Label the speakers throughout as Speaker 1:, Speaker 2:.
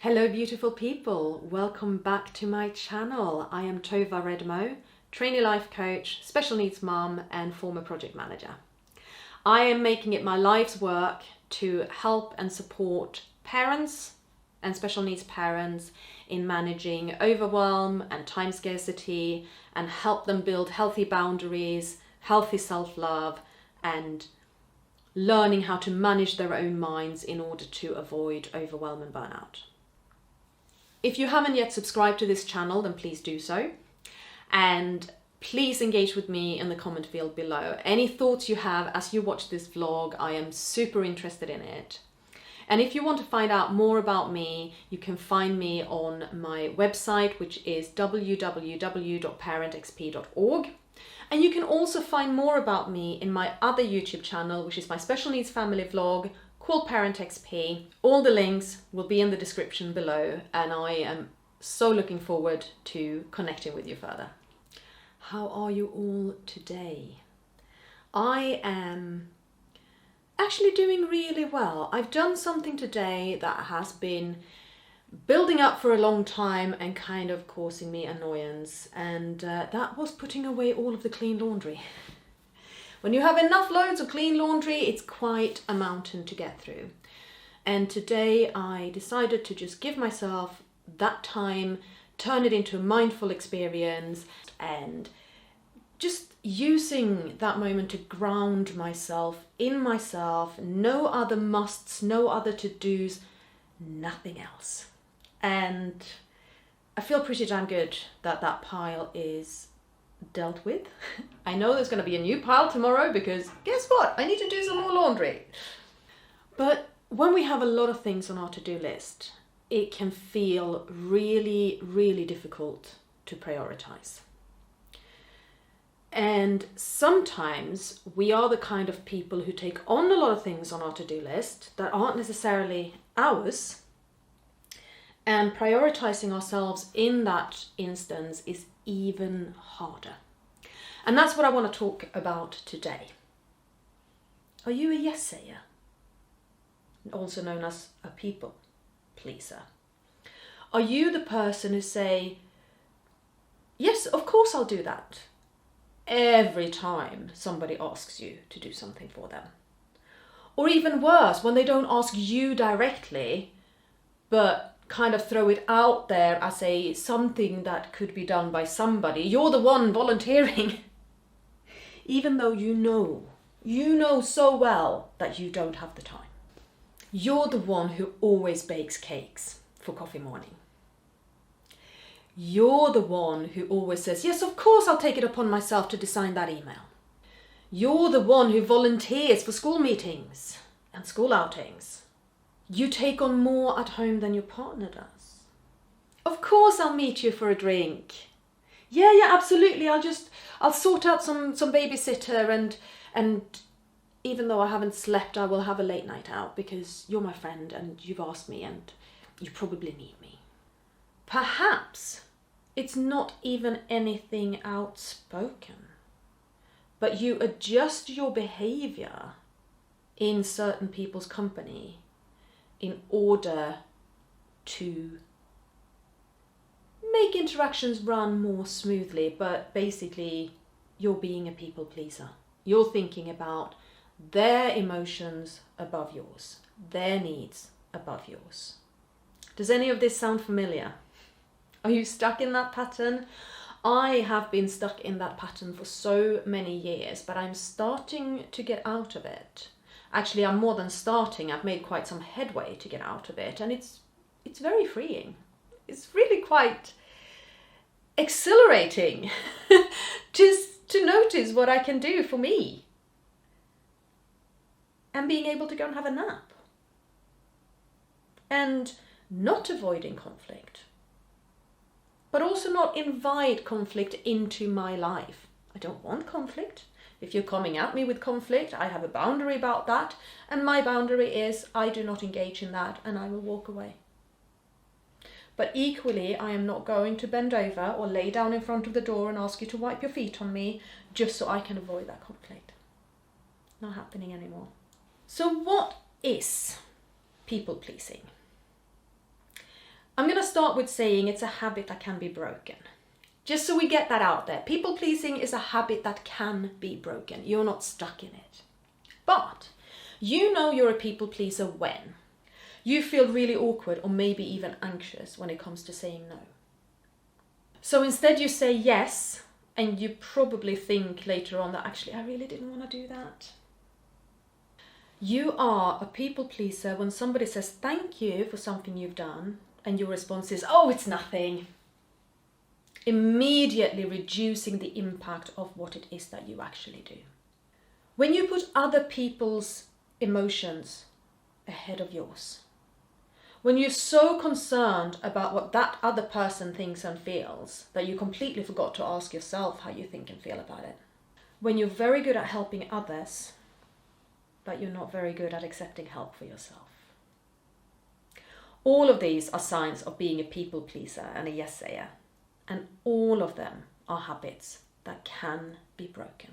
Speaker 1: Hello beautiful people, welcome back to my channel. I am Tova Redmo, trainee life coach, special needs mum and former project manager. I am making it my life's work to help and support parents and special needs parents in managing overwhelm and time scarcity and help them build healthy boundaries, healthy self-love and learning how to manage their own minds in order to avoid overwhelm and burnout. If you haven't yet subscribed to this channel, then please do so. And please engage with me in the comment field below. Any thoughts you have as you watch this vlog, I am super interested in it. And if you want to find out more about me, you can find me on my website, which is www.parentxp.org. And you can also find more about me in my other YouTube channel, which is my special needs family vlog, called Parent XP. All the links will be in the description below, and I am so looking forward to connecting with you further. How are you all today? I am actually doing really well. I've done something today that has been building up for a long time and kind of causing me annoyance, and that was putting away all of the clean laundry. When you have enough loads of clean laundry, it's quite a mountain to get through. And today I decided to just give myself that time, turn it into a mindful experience, and just using that moment to ground myself in myself, no other musts, no other to-dos, nothing else. And I feel pretty damn good that that pile is dealt with. I know there's going to be a new pile tomorrow because guess what? I need to do some more laundry. But when we have a lot of things on our to-do list, it can feel really, really difficult to prioritize. And sometimes we are the kind of people who take on a lot of things on our to-do list that aren't necessarily ours. And prioritizing ourselves in that instance is even harder. And that's what I want to talk about today. Are you a yes-sayer? Also known as a people pleaser. Are you the person who say, yes, of course I'll do that, every time somebody asks you to do something for them? Or even worse, when they don't ask you directly, but kind of throw it out there as something that could be done by somebody. You're the one volunteering, even though you know so well that you don't have the time. You're the one who always bakes cakes for coffee morning. You're the one who always says, yes, of course I'll take it upon myself to design that email. You're the one who volunteers for school meetings and school outings. You take on more at home than your partner does. Of course I'll meet you for a drink. Yeah, absolutely. I'll sort out some babysitter and even though I haven't slept, I will have a late night out because you're my friend and you've asked me and you probably need me. Perhaps it's not even anything outspoken, but you adjust your behavior in certain people's company in order to make interactions run more smoothly, but basically you're being a people pleaser. You're thinking about their emotions above yours, their needs above yours. Does any of this sound familiar? Are you stuck in that pattern? I have been stuck in that pattern for so many years, but I'm starting to get out of it. Actually, I'm more than starting. I've made quite some headway to get out of it, and it's very freeing. It's really quite exhilarating just to notice what I can do for me and being able to go and have a nap and not avoiding conflict, but also not invite conflict into my life. I don't want conflict. If you're coming at me with conflict, I have a boundary about that, and my boundary is I do not engage in that and I will walk away. But equally, I am not going to bend over or lay down in front of the door and ask you to wipe your feet on me just so I can avoid that conflict. Not happening anymore. So what is people pleasing? I'm going to start with saying it's a habit that can be broken. Just so we get that out there. People pleasing is a habit that can be broken. You're not stuck in it. But you know you're a people pleaser when you feel really awkward or maybe even anxious when it comes to saying no. So instead you say yes, and you probably think later on that actually I really didn't want to do that. You are a people pleaser when somebody says thank you for something you've done and your response is, oh, it's nothing. Immediately reducing the impact of what it is that you actually do. When you put other people's emotions ahead of yours, when you're so concerned about what that other person thinks and feels that you completely forgot to ask yourself how you think and feel about it. When you're very good at helping others, but you're not very good at accepting help for yourself. All of these are signs of being a people pleaser and a yes sayer, and all of them are habits that can be broken.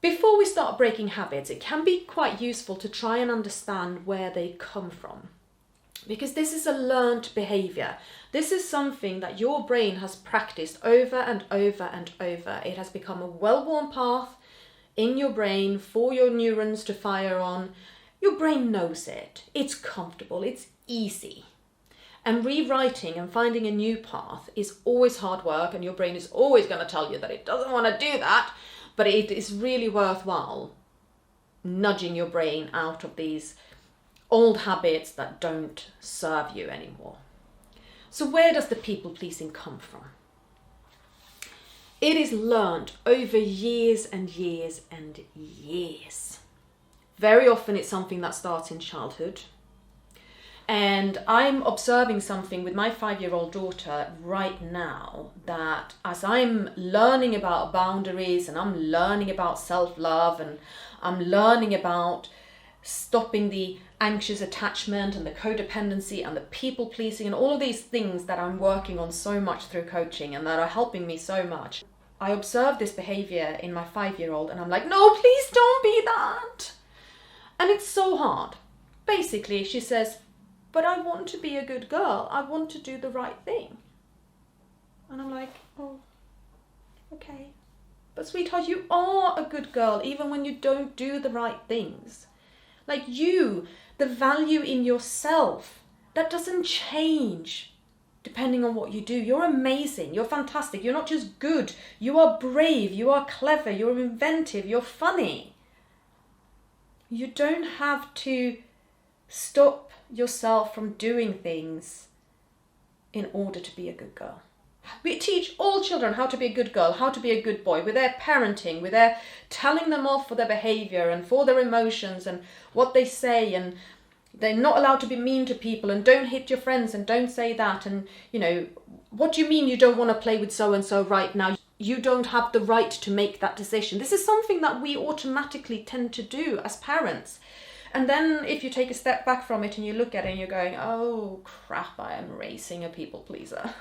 Speaker 1: Before we start breaking habits, it can be quite useful to try and understand where they come from. Because this is a learned behavior. This is something that your brain has practiced over and over and over. It has become a well-worn path in your brain for your neurons to fire on. Your brain knows it. It's comfortable. It's easy. And rewriting and finding a new path is always hard work, and your brain is always going to tell you that it doesn't want to do that. But it is really worthwhile nudging your brain out of these old habits that don't serve you anymore. So where does the people pleasing come from? It is learned over years and years and years. Very often it's something that starts in childhood. And I'm observing something with my 5-year-old daughter right now, that as I'm learning about boundaries and I'm learning about self-love and I'm learning about stopping the anxious attachment and the codependency and the people-pleasing and all of these things that I'm working on so much through coaching and that are helping me so much, I observe this behavior in my 5-year-old and I'm like, no, please don't be that. And it's so hard. Basically, she says, but I want to be a good girl. I want to do the right thing. And I'm like, oh, okay. But sweetheart, you are a good girl even when you don't do the right things. Like you, the value in yourself, that doesn't change depending on what you do. You're amazing. You're fantastic. You're not just good. You are brave. You are clever. You're inventive. You're funny. You don't have to stop yourself from doing things in order to be a good girl. We teach all children how to be a good girl, how to be a good boy, with their parenting, with their telling them off for their behavior and for their emotions and what they say, and they're not allowed to be mean to people and don't hit your friends and don't say that, and you know, what do you mean you don't want to play with so-and-so right now? You don't have the right to make that decision. This is something that we automatically tend to do as parents. And then if you take a step back from it and you look at it and you're going, oh crap, I am raising a people pleaser.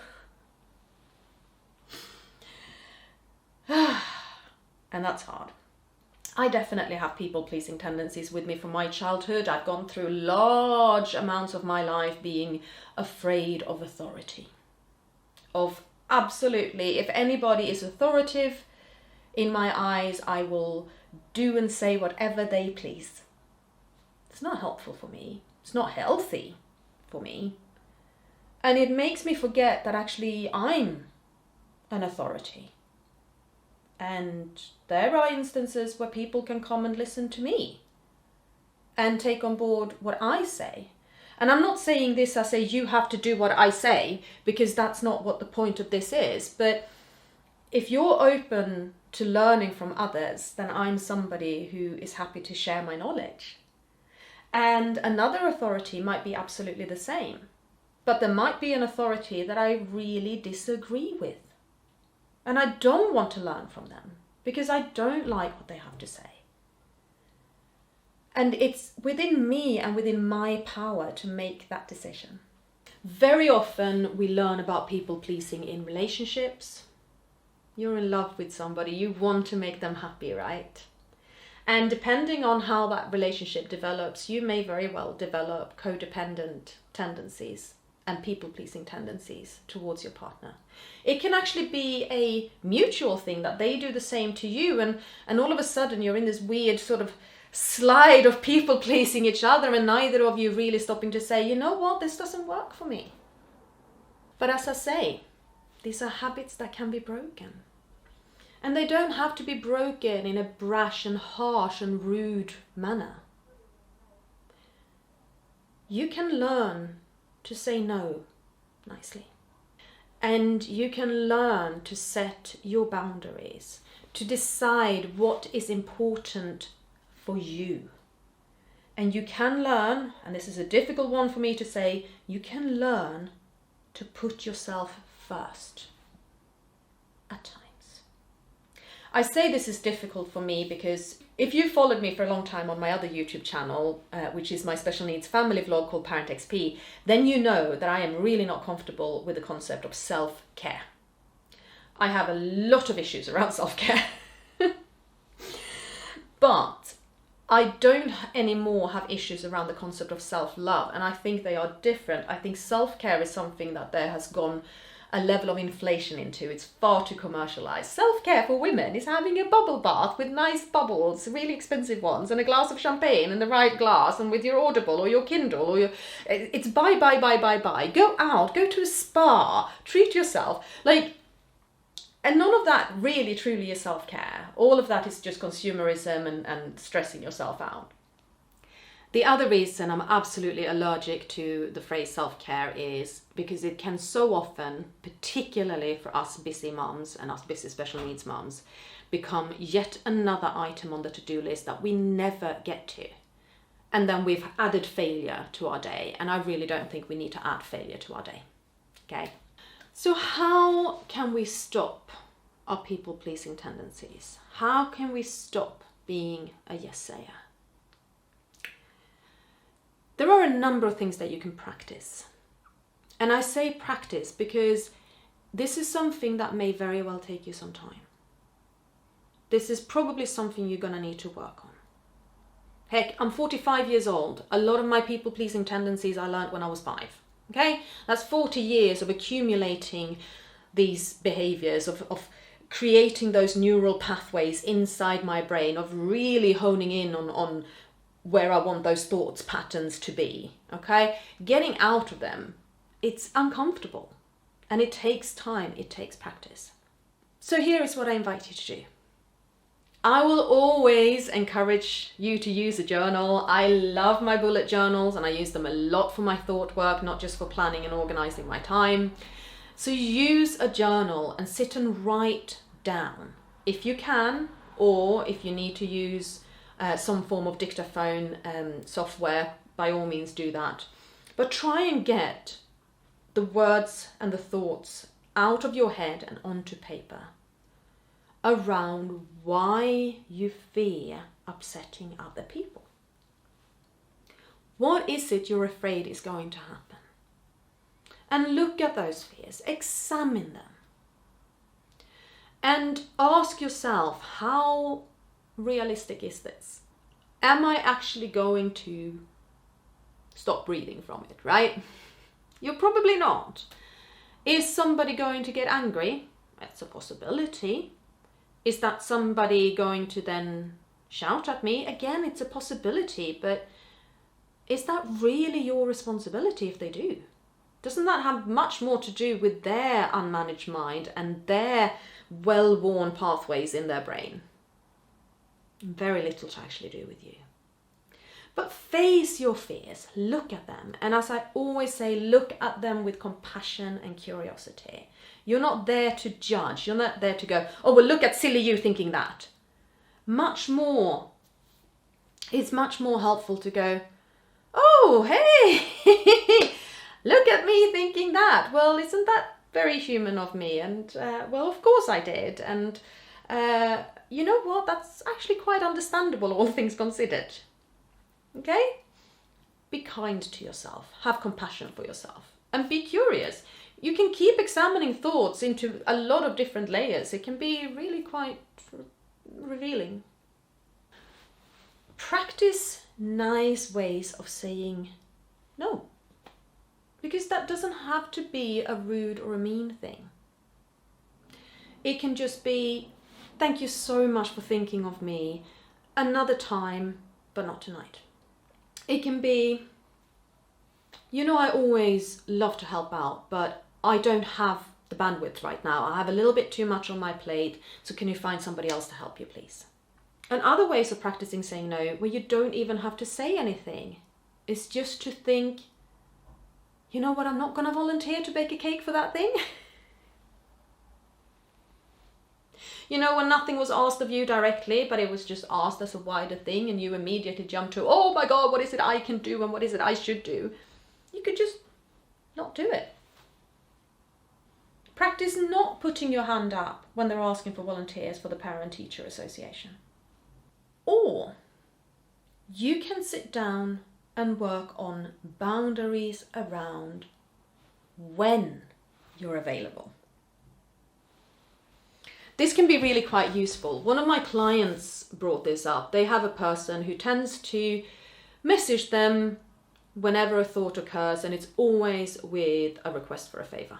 Speaker 1: And that's hard. I definitely have people pleasing tendencies with me from my childhood. I've gone through large amounts of my life being afraid of authority. Of absolutely, if anybody is authoritative in my eyes, I will do and say whatever they please. It's not helpful for me. It's not healthy for me. And it makes me forget that actually I'm an authority. And there are instances where people can come and listen to me and take on board what I say. And I'm not saying this as a you have to do what I say, because that's not what the point of this is. But if you're open to learning from others, then I'm somebody who is happy to share my knowledge. And another authority might be absolutely the same, but there might be an authority that I really disagree with. And I don't want to learn from them because I don't like what they have to say. And it's within me and within my power to make that decision. Very often we learn about people pleasing in relationships. You're in love with somebody, you want to make them happy, right? And depending on how that relationship develops, you may very well develop codependent tendencies and people-pleasing tendencies towards your partner. It can actually be a mutual thing that they do the same to you, and all of a sudden you're in this weird sort of slide of people-pleasing each other, and neither of you really stopping to say, you know what, this doesn't work for me. But as I say, these are habits that can be broken. And they don't have to be broken in a brash and harsh and rude manner. You can learn to say no nicely. And you can learn to set your boundaries, to decide what is important for you. And you can learn, and this is a difficult one for me to say, you can learn to put yourself first at times. I say this is difficult for me because if you followed me for a long time on my other YouTube channel, which is my special needs family vlog called Parent XP, then you know that I am really not comfortable with the concept of self-care. I have a lot of issues around self-care. But I don't anymore have issues around the concept of self-love, and I think they are different. I think self-care is something that there has gone a level of inflation into. It's far too commercialized. Self-care for women is having a bubble bath with nice bubbles, really expensive ones, and a glass of champagne in the right glass, and with your Audible or your Kindle or your... It's buy. Go out, go to a spa, treat yourself. And none of that really truly is self-care. All of that is just consumerism and stressing yourself out. The other reason I'm absolutely allergic to the phrase self-care is because it can so often, particularly for us busy mums and us busy special needs mums, become yet another item on the to-do list that we never get to. And then we've added failure to our day. And I really don't think we need to add failure to our day. Okay? So how can we stop our people-pleasing tendencies? How can we stop being a yes-sayer? There are a number of things that you can practice. And I say practice because this is something that may very well take you some time. This is probably something you're going to need to work on. Heck, I'm 45 years old. A lot of my people-pleasing tendencies I learned when I was 5. Okay? That's 40 years of accumulating these behaviors, of creating those neural pathways inside my brain, of really honing in on where I want those thoughts patterns to be, okay? Getting out of them, it's uncomfortable and it takes time, it takes practice. So here is what I invite you to do. I will always encourage you to use a journal. I love my bullet journals and I use them a lot for my thought work, not just for planning and organizing my time. So use a journal and sit and write down if you can, or if you need to use some form of dictaphone software, by all means do that. But try and get the words and the thoughts out of your head and onto paper around why you fear upsetting other people. What is it you're afraid is going to happen? And look at those fears, examine them. And ask yourself, how realistic is this? Am I actually going to stop breathing from it, right? You're probably not. Is somebody going to get angry? That's a possibility. Is that somebody going to then shout at me? Again, it's a possibility, but is that really your responsibility if they do? Doesn't that have much more to do with their unmanaged mind and their well-worn pathways in their brain? Very little to actually do with you. But face your fears, look at them. And as I always say, look at them with compassion and curiosity. You're not there to judge. You're not there to go, oh, well, look at silly you thinking that. It's much more helpful to go, oh, hey, look at me thinking that. Well, isn't that very human of me? And, well, of course I did. And you know what? That's actually quite understandable, all things considered. Okay? Be kind to yourself. Have compassion for yourself. And be curious. You can keep examining thoughts into a lot of different layers. It can be really quite revealing. practice nice ways of saying no. Because that doesn't have to be a rude or a mean thing. It can just be, thank you so much for thinking of me. Another time, but not tonight. It can be, I always love to help out, but I don't have the bandwidth right now. I have a little bit too much on my plate, so can you find somebody else to help you, please? And other ways of practicing saying no, where you don't even have to say anything, is just to think, you know what, I'm not going to volunteer to bake a cake for that thing. When nothing was asked of you directly, but it was just asked as a wider thing, and you immediately jumped to, oh my God, what is it I can do and what is it I should do? You could just not do it. Practice not putting your hand up when they're asking for volunteers for the Parent-Teacher Association. Or you can sit down and work on boundaries around when you're available. This can be really quite useful. One of my clients brought this up. They have a person who tends to message them whenever a thought occurs, and it's always with a request for a favor.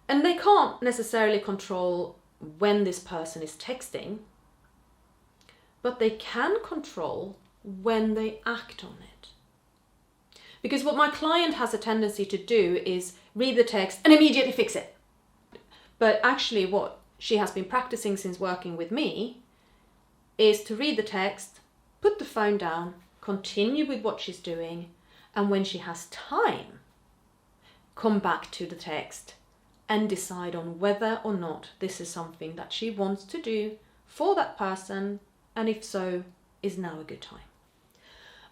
Speaker 1: And they can't necessarily control when this person is texting, but they can control when they act on it. Because what my client has a tendency to do is read the text and immediately fix it. But actually what she has been practicing since working with me is to read the text, put the phone down, continue with what she's doing, and when she has time, come back to the text and decide on whether or not this is something that she wants to do for that person, and if so, is now a good time.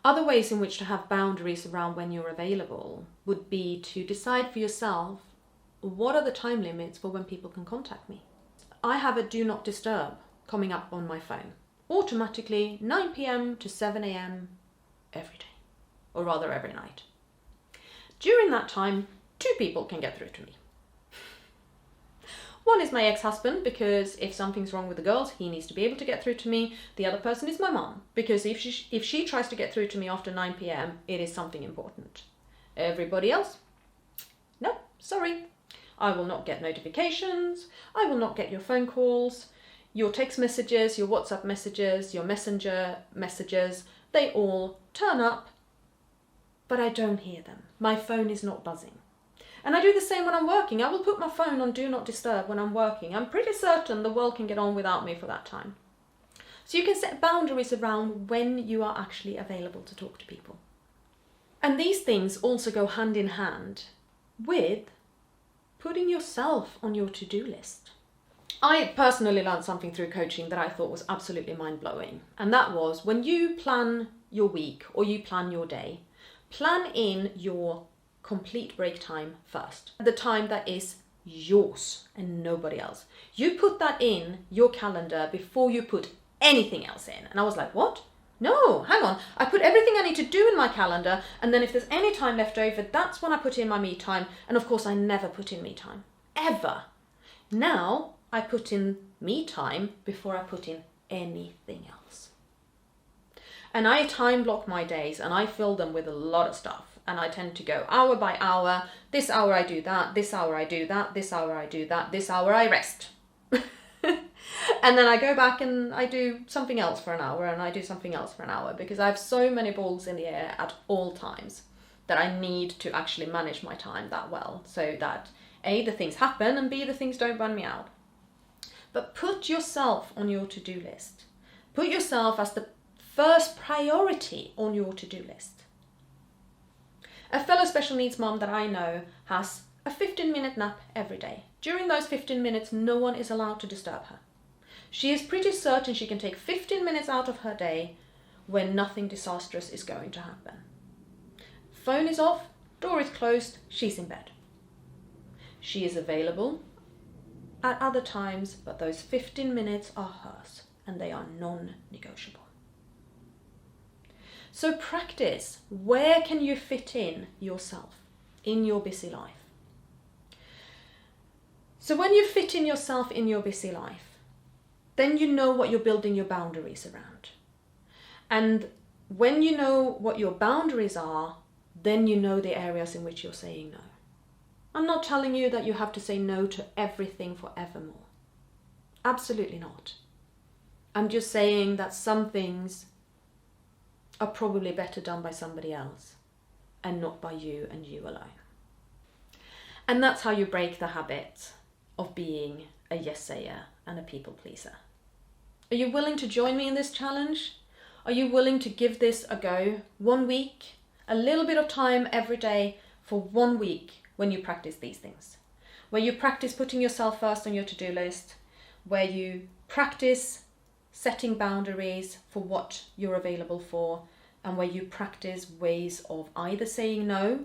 Speaker 1: Other ways in which to have boundaries around when you're available would be to decide for yourself, what are the time limits for when people can contact me? I have a do not disturb coming up on my phone, automatically 9 p.m. to 7 a.m. every day, or rather every night. During that time, 2 people can get through to me. One is my ex-husband, because if something's wrong with the girls, he needs to be able to get through to me. The other person is my mum, because if she tries to get through to me after 9 p.m, it is something important. Everybody else? No, sorry. I will not get notifications. I will not get your phone calls, your text messages, your WhatsApp messages, your Messenger messages. They all turn up, but I don't hear them. My phone is not buzzing. And I do the same when I'm working. I will put my phone on do not disturb when I'm working. I'm pretty certain the world can get on without me for that time. So you can set boundaries around when you are actually available to talk to people. And these things also go hand in hand with putting yourself on your to-do list. I personally learned something through coaching that I thought was absolutely mind-blowing. And that was, when you plan your week or you plan your day, plan in your complete break time first. The time that is yours and nobody else. You put that in your calendar before you put anything else in. And I was like, what? No, hang on. I put everything I need to do in my calendar, and then if there's any time left over, that's when I put in my me time. And of course, I never put in me time. Ever. Now, I put in me time before I put in anything else. And I time block my days, and I fill them with a lot of stuff. And I tend to go hour by hour. This hour I do that, this hour I do that, this hour I do that, this hour I rest. And then I go back and I do something else for an hour, and I do something else for an hour, because I have so many balls in the air at all times that I need to actually manage my time that well, so that A, the things happen, and B, the things don't burn me out. But put yourself on your to-do list. Put yourself as the first priority on your to-do list. A fellow special needs mum that I know has a 15-minute nap every day. During those 15 minutes, no one is allowed to disturb her. She is pretty certain she can take 15 minutes out of her day when nothing disastrous is going to happen. Phone is off, door is closed, she's in bed. She is available at other times, but those 15 minutes are hers, and they are non-negotiable. So practice, where can you fit in yourself in your busy life? So when you fit in yourself in your busy life, then you know what you're building your boundaries around. And when you know what your boundaries are, then you know the areas in which you're saying no. I'm not telling you that you have to say no to everything forevermore. Absolutely not. I'm just saying that some things are probably better done by somebody else and not by you and you alone. And that's how you break the habit of being a yes-sayer and a people pleaser. Are you willing to join me in this challenge? Are you willing to give this a go? 1 week, a little bit of time every day for 1 week when you practice these things. Where you practice putting yourself first on your to-do list, where you practice setting boundaries for what you're available for, and where you practice ways of either saying no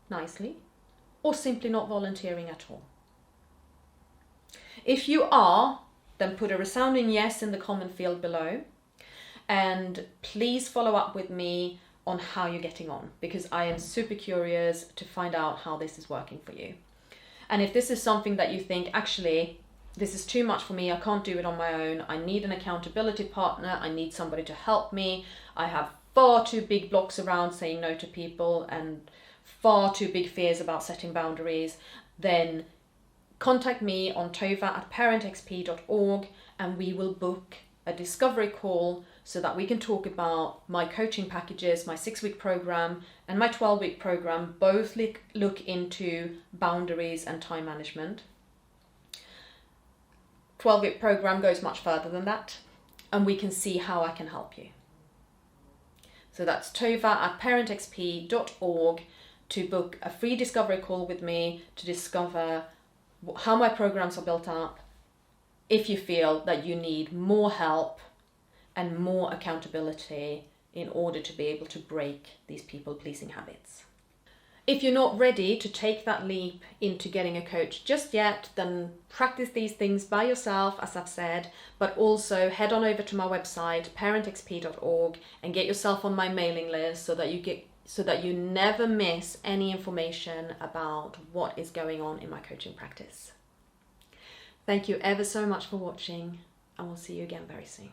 Speaker 1: nicely or simply not volunteering at all. If you are, then put a resounding yes in the comment field below, and please follow up with me on how you're getting on, because I am super curious to find out how this is working for you. And if this is something that you think, actually, this is too much for me, I can't do it on my own, I need an accountability partner, I need somebody to help me, I have far too big blocks around saying no to people and far too big fears about setting boundaries, then contact me on tova@parentxp.org and we will book a discovery call so that we can talk about my coaching packages, my 6-week program and my 12-week program. Both look into boundaries and time management. 12-week program goes much further than that, and we can see how I can help you. So that's tova@parentxp.org to book a free discovery call with me to discover how my programs are built up, if you feel that you need more help and more accountability in order to be able to break these people-pleasing habits. If you're not ready to take that leap into getting a coach just yet, then practice these things by yourself, as I've said, but also head on over to my website, parentxp.org, and get yourself on my mailing list so that you never miss any information about what is going on in my coaching practice. Thank you ever so much for watching, and we'll see you again very soon.